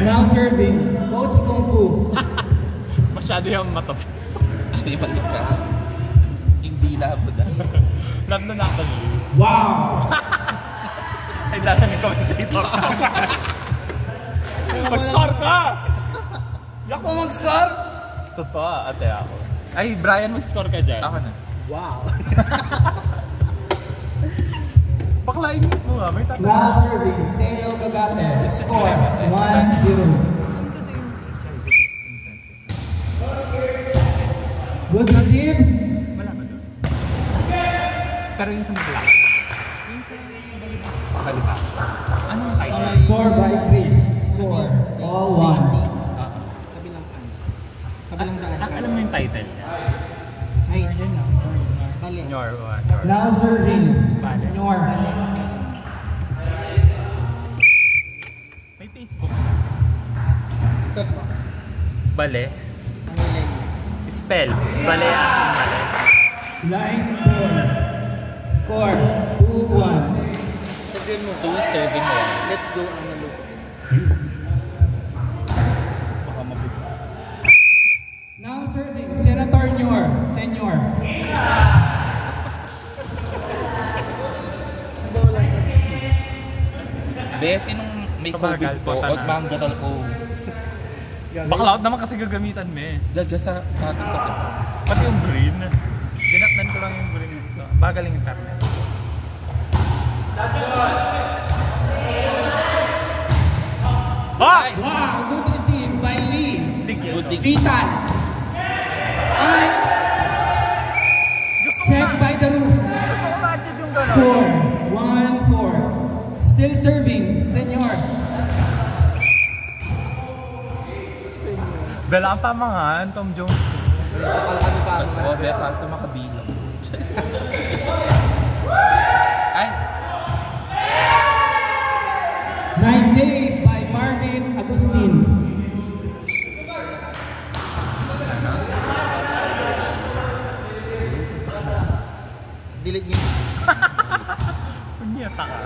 Now serving, Coach Kung Fu. Masyado yung matop. Hindi balik ka. Hindi labo na. Love na nakali. Wow! Ay, lalo ni commentator ka. Mag-score ka! Yak mo mag-score? Totoo, ate ako. Ay, Brian, mag-score ka dyan. Ako na. Wow! Bakla, init mo nga. May tatanong. Now serving, Teo Gagate. Score, 1-0. Good receive. Wala ba doon? Pero yung sa maglaki. Balipa. Anong title? Score by Chris. Score, all 1. Kabilang kan. Kabilang daan ka. Alam mo yung title? Ay, bali. Nyor. Now serving, Nyor. May Facebook siya. Tek mo. Bale. Ang ilay mo. Spell. Bale as in bale. Line ball. Score, 2-1. Sabihin mo. 2 serving 1. Let's go analog. Baka mabuti. Now serving, Senator Nyor. Senyor. Besi nung may Tumagal, COVID po, pata o na. manggatal ko. Baklaut naman kasi gagamitan mo eh. Gaga sa atin kasi. Pati yung green. Dinatnan ko lang yung green dito. Bagaling internet. Ay! Wow, good receive by Lee. Digil. Good dig. Vital. Check by the roof. Gusto ko ma-achieve yung gano'n. Score, 1-4. Still serving, Senyor. Bala pa mga Tom Jones. Kapal kami pa. O, beka sa makabilang. Ay! Nice save by Marvin Agustin. Delete nyo. Punyata ka.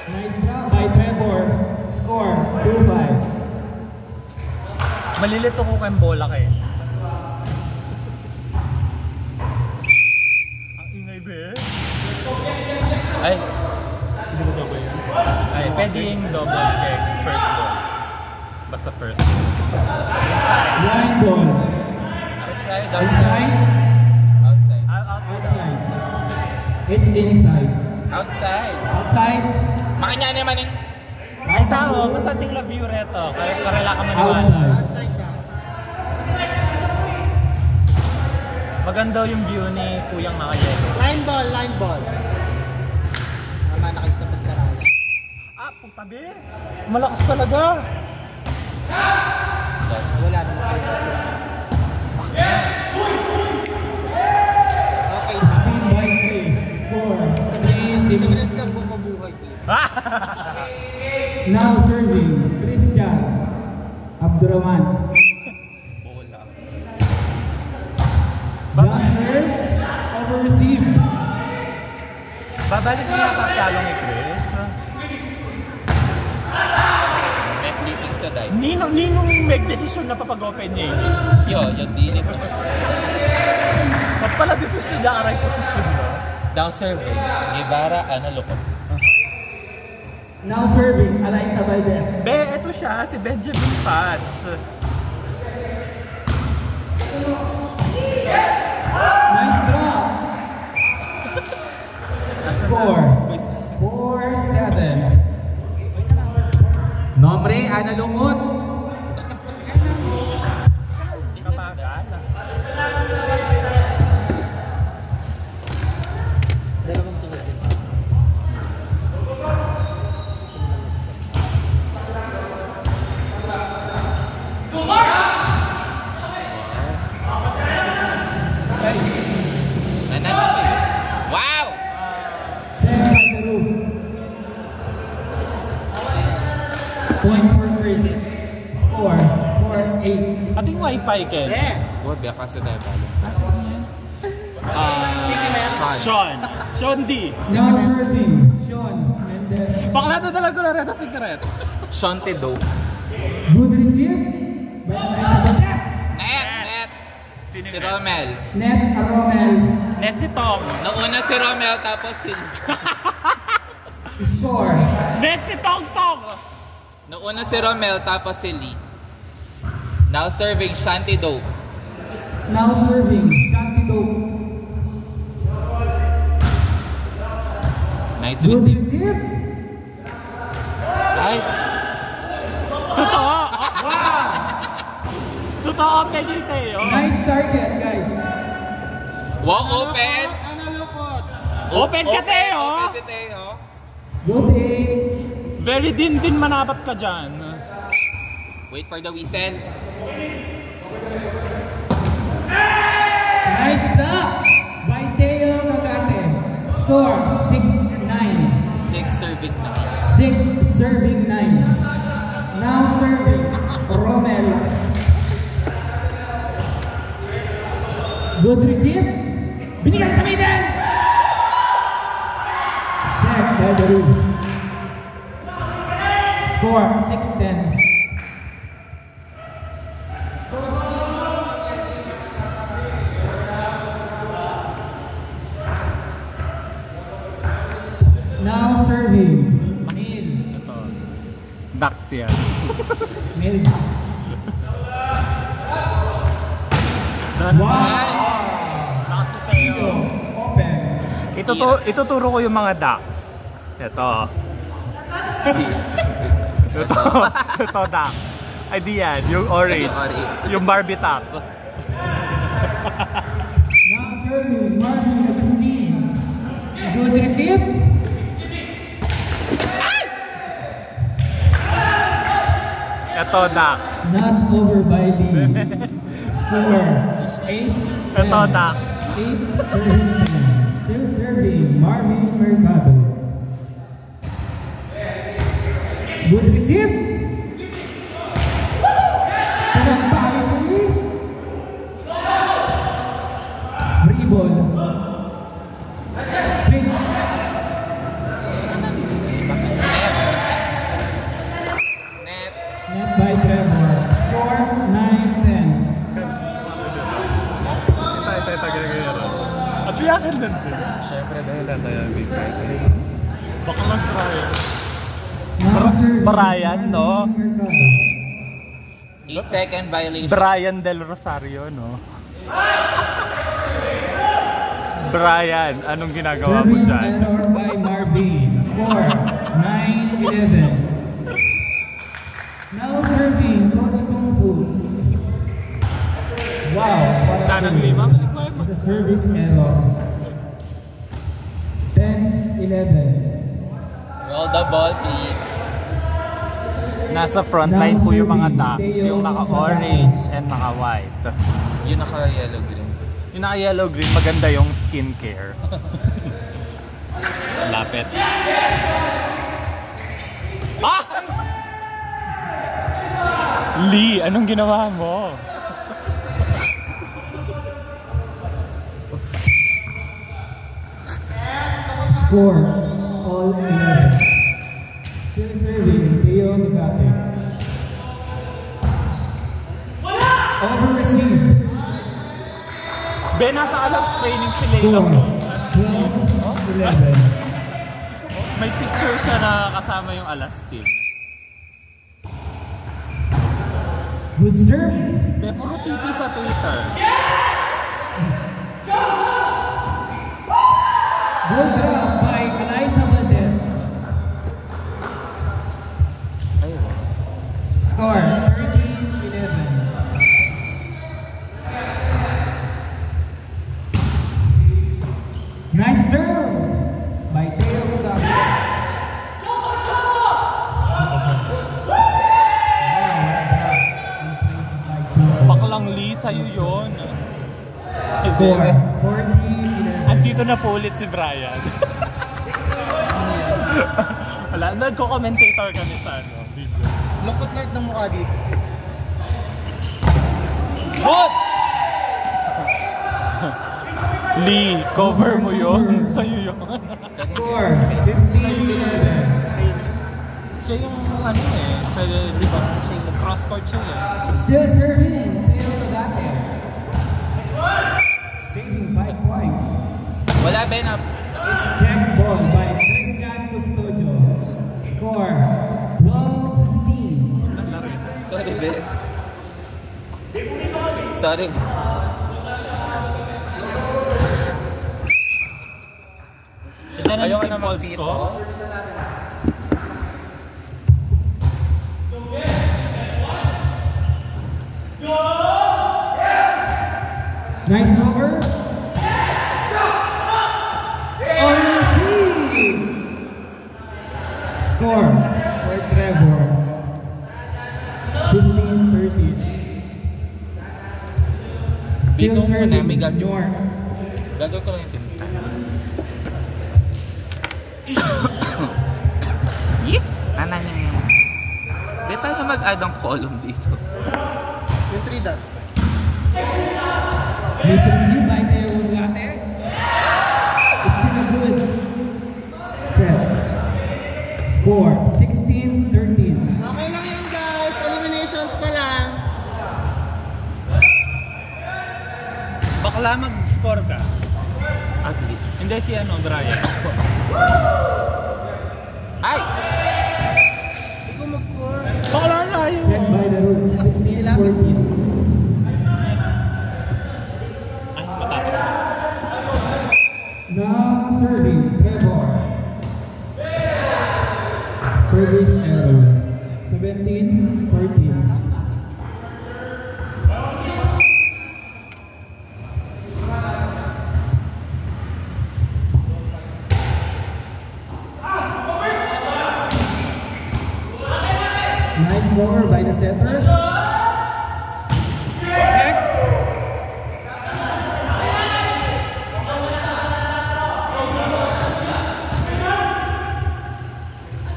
Nice job by Trevor. Score, 2-5. Malilito ko kayong bola kayo. Ang ingay be. Ay! Hindi mo double yan? Ay, pwede yung double kay first ball. Basta first. Line ball. Outside, outside. Inside. Outside. Outside. It's inside. Outside. Outside. Makanya naman yung... Ay tao, basta tingla view reto. Karela ka maniwala. Outside. Outside ka. Maganda yung view ni Kuyang naka-yellow. Line ball, line ball. Tama na kayo sa pagkaraya. Ah, puta be. Malakas talaga. Wala naman kayo. Okay. Speed by Chris. Score, 3-6. Sagres lang bumabuhay dito. Now serving, Christian Abdurrahman. Bola. Jump serve, over receive. Babalik niya yata salo ni Chris. May flipping sa dive. Ninong make decision na papag-open niya yun. Yung dilip mo. Ba't pala decision niya aray position mo? Down serving. Guevara, analog. Now serving, Alaysa Valdez. Be, eto siya, si Benjamin Patch. Nice drop. Score, 4-7. Nombre, Ana Lungot. Kapagal. Dalawang sunod din. Wow! Check by the roof. Point for Chris. Score, 4-8. Ating wifi, Ken. Yeah! Boy, baka sa tayo balo. Sean D. Now serving, Sean Hernandez. Bakla na talaga na rin secret. Shante Do. Good receive. By Eliza Valdez. Net. Si Romel. Net Romel. Net si Tom. Nauna si Romel tapos si... Score. Net si Tong Tong. Nauna si Romel tapos si Lee. Now serving Shante Do. Now serving Shanti Dope. Nice Good receive. receive. Ay, Totoo. Wow. Totoo Pegite. Nice target, guys. wow, open. Ano lukot? Open ka, Teo. Open si Teo. Good day. Very din manabat ka dyan. Wait for the whistle. Nice block by Teo Nagate. Score 6-9. 6 serving 9. 6 serving 9. Now serving Romel. Good receive. Binigyan sa middle. Check by the room. Score 6-10. Now serving Neil. Ito. Dax yan. Neil Dax. Wow! Dax si Teo. Open. Ituturo ko yung mga Dax. Ito. Ito Dax. Ay di yan, yung orange. Yung orange. Yung Barbie top. Now serving Marvin Agustin. Good receive. Ito Dax. Not over by Lee. Score 8. Ito Dax. 8 serving 10. Still serving Marvin Mercado. Good receive. Pinagpali si Lee. Free ball. Big. Net. Net by Trevor. Score 9-10. At yakin din din. Siyempre dahil tayo big Baka lang Brian. Now serving Brian, no? Marvin Mercado. 8-second violation. Brian Del Rosario, no? Brian, anong ginagawa mo Service dyan? error by Marvin. Score 9-11. Now serving Coach Kung Fu. Wow, what a Tanang serve. lima, maligway mo. It's a service error. 10-11. Roll the ball, please. Nasa frontline po yung mga Dax, yung naka-orange and naka-white. Yun naka-yellow green. Yung naka-yellow green, maganda yung skincare. Lapit. Ah! Lee, anong ginawa mo? Score all 11. Still serving Teo Nagate. Over receive. Ben, nasa alas training si Score Leila. 12-11. May picture siya na kasama yung alas team. Good serve. Ben, puro titi sa Twitter. Good drop by Eliza Valdez. Score 13-11. Nice serve by Teo Nagate. Baklang Lee, sa'yo yun. Score 40-11. Andito na po ulit si Brian. Wala, nagko-commentator kami sa video. Lukot light ng mukha dito. Good! Lee, cover mo yun. Sa'yo yun. Score 15-11. Siya yung ano eh, sa rebound, siya yung cross-court siya eh. Still serving, Teo Agate. Saving 5 points. Wala, Ben. Check ball by Christian Custodio. Score 12-15. Sorry, Ben. Sorry. Ayaw ka na mag-pito. Nice cover. Score for Trevor 15-13. Still Bigong serving muna, may gagawin. York. Gagawin ko lang yung team stand. Yep! Anan yung... Di tayo mag-add ang column dito. Yung 3 dots. Miss review by Teo Agate. It's still a good set. Score 16-13. Okay lang yan guys. Eliminations pa lang. Bakla mag-score ka. Ugly. Hindi si ano, Brian. Ay! Ikaw mag-score. Bakla layo. Check by the rule 16-14. Ay, matapos. Now serving Trevor. Service error 17-14. Nice cover by the setter. Check.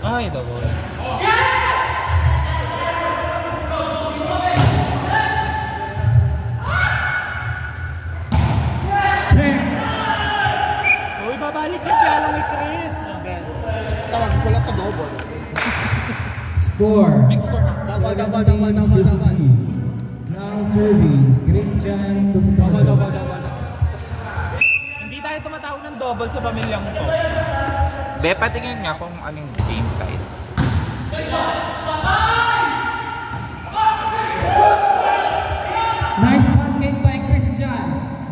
Ay, double. Check. Uy, babalik yung piano ni Chris. Tawagin ko lang to double. Score. Next score na. Double. Now serving Christian Custodio. Double. Hindi tayo tumatawag ng double sa pamilyang to. Be, patingin nga kung anong game type. Nice pancake by Christian.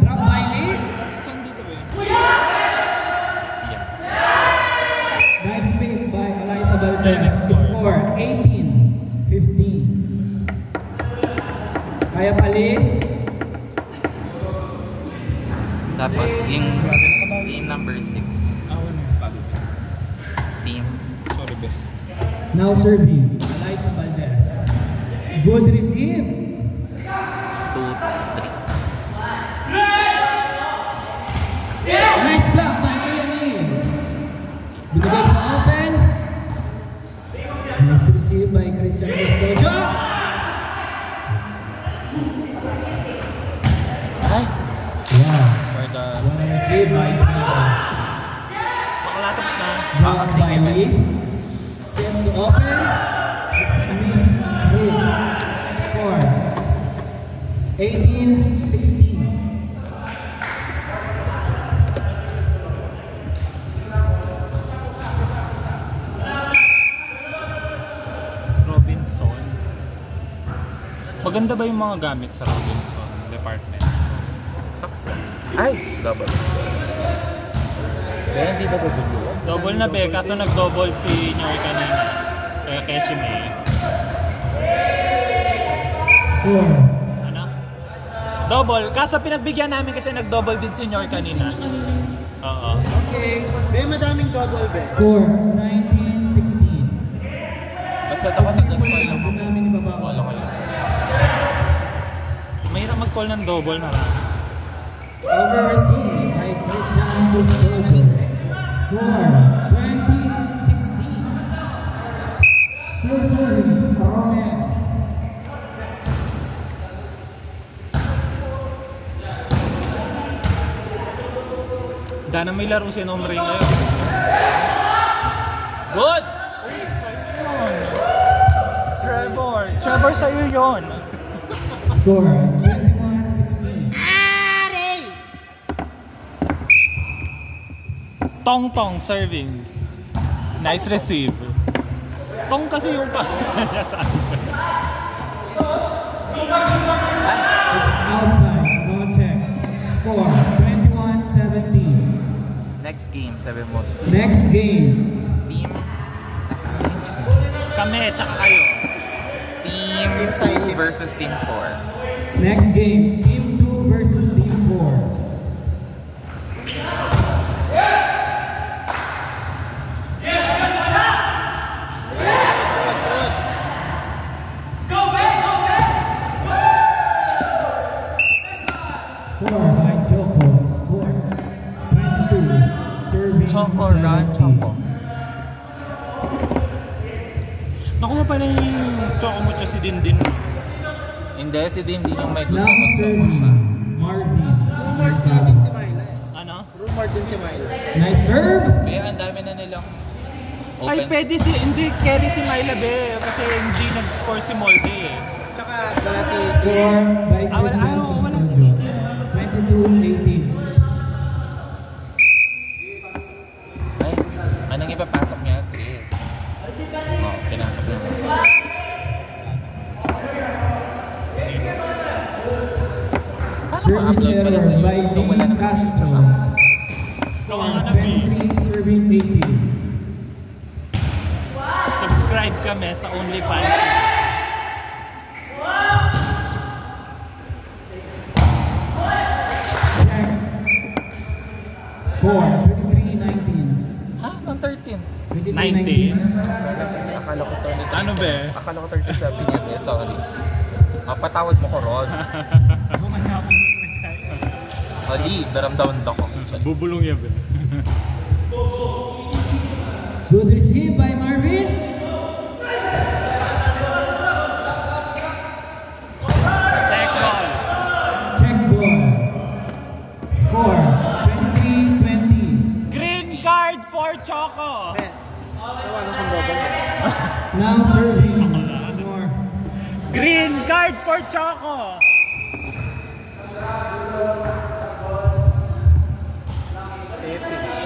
Drop by Lee. Saan dito ba yun? Nice pick by Eliza Valdez. Score 18-15. Kaya pali. Tapos, yung team number 6. Awan mo, pagod. Team. Sorry, be. Now serving Eliza Valdez. Good receive. 2, 3. Nice block by A&E. Binigay sa open. Nice receive by Christian Custodio. Ay! Yeah. For the... One receive by Trevor. Bakla tapos na. Drop by Lee. Set to open. It's a miss. Good. Score 18-16. Robinson. Maganda ba yung mga gamit sa Robinson department? Saksa. Ay! Double. Kaya hindi ba double yun? Double na be, kaso nag-double si Nyoy kanina. Kaya Keshime. Score Ano? Double. Kaso pinagbigyan namin kasi nag-double din si Nyoy kanina. Oo. Okay. Be, madaming double be. Score 19-16. Basta ako nag-score lang Doon namin ibababa. Wala ko yun. Mahirap mag-call ng double, marami. Over receive by Christian Custodio. Score 20-16. Still serving Roman. Dana may laro si Nomre ngayon. Good! Trevor, sa'yo yun. Score 21-16. Tong serving. Nice receive. Tong kasi yung niya sa akin. It's outside. No check. Score 21-17. Next game, sabi mo. Next game. Team. Kami, tsaka kayo. Team 2 versus Team 4. Next game. Team 2 versus Team 4. Score by Choco. Score 22. Serving Choco, run, 17. Choco. Nakuha pala yung Choco mo si Dindin. Hindi, si Dindin yung may gusto Now mo serving siya. Marvin. Rumored na din si Myla eh. Ano? Rumored din si Myla. Nice serve. Kaya ang dami na nilang Ay, open. pwede hindi carry si Myla Be kasi hindi nag-score si Molde eh. Tsaka wala si Score by Ah, wala- Cristian ah, wala si Custodio. Sisi. 22-18. Ay, anong ipapasok niya, Chris? Oh, pinasok niya. Paano Service ma-upload pala sa error by YouTube? Wala Dean naman Castro. Gawa ka na, B. 23 serving 18. Subscribe kami sa OnlyFans. Check. Score 23-19. Ha? Ang 13. 23-19. Akala ko 23. Ano be? Akala ko 37 yan. Eh, sorry. Mapatawad mo ko, Ron. Ali, daramdaman ako. Bubulong yan Be. Good receive by Marvin. Check ball. Check ball. Score 23-20. Green card for Choco. Tawa nung kang double. Now serving. More. Green card for Choco.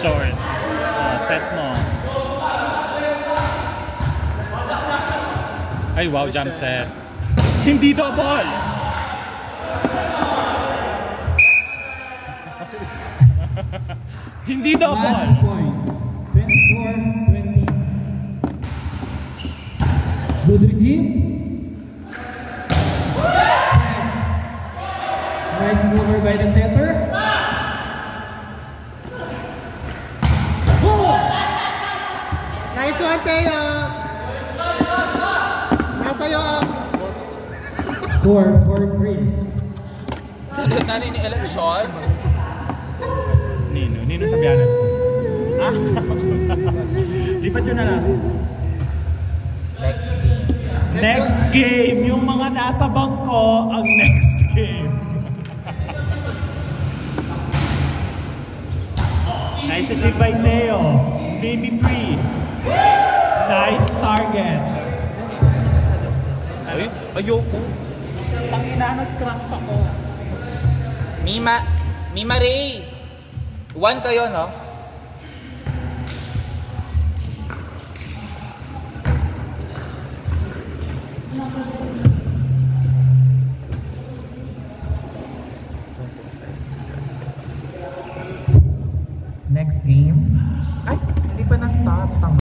Short. Oh, set mo. Ay, wow, jump set. Hindi double. Hindi double. Match point. 24-20. Good receive. Check. Nice mover by the setter. Nice one, Teo! Nasa iyo ang Score for Chris. Nani ni election? Nino sa biyanan. Ah? Lipat yun na lang. Next team. Next game, yung mga nasa bangko, ang next game. Nice receive by Teo. Baby Pre. Nice target. Ay, ayoko. Tangina, nag-crack ako. Mima Ray. 1 kayo, no? Next game.